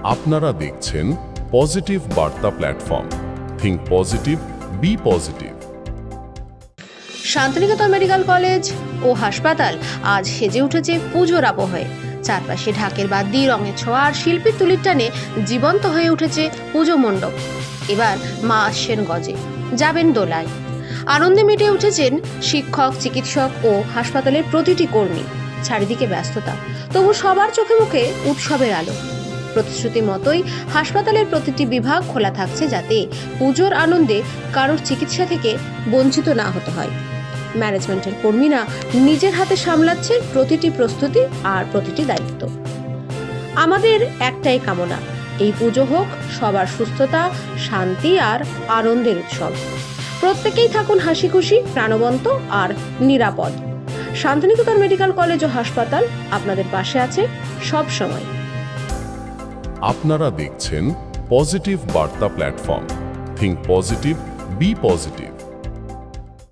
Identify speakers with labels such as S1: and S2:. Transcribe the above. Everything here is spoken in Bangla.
S1: আপনারা দেখছেন পজিটিভ বার্তা platform. Think positive, be positive.
S2: Santiniketan medical college ও হাসপাতাল আজ সেজে উঠেছে পুজোর আবহে। চারপাশে ঢাকের বাদ্যি, রঙের ছোঁয়া আর শিল্পীর তুলির টানে জীবন্ত হয়ে উঠেছে পুজো মণ্ডপ। এবার মা আসছেন গজে, যাবেন দোলায়। আনন্দে মেতে উঠেছেন শিক্ষক, চিকিৎসক ও হাসপাতালের প্রতিটি কর্মী। চারিদিকে ব্যস্ততা, তবু সবার চোখে মুখে উৎসবের আলো। প্রতিশ্রুতি মতোই হাসপাতালের প্রতিটি বিভাগ খোলা থাকছে, যাতে পুজোর আনন্দে কারোর চিকিৎসা থেকে বঞ্চিত না হতে হয়। ম্যানেজমেন্টের কর্মীরা নিজের হাতে সামলাচ্ছে প্রতিটি প্রস্তুতি আর প্রতিটি দায়িত্ব। আমাদের একটাই কামনা, এই পুজো হোক সবার সুস্থতা, শান্তি আর আনন্দের উৎসব। প্রত্যেকেই থাকুন হাসি খুশি, প্রাণবন্ত আর নিরাপদ। শান্তিনিকেতন মেডিকেল কলেজ ও হাসপাতাল আপনাদের পাশে আছে সব সময়।
S1: আপনারা দেখছেন পজিটিভ বার্তা platform. Think positive, be positive.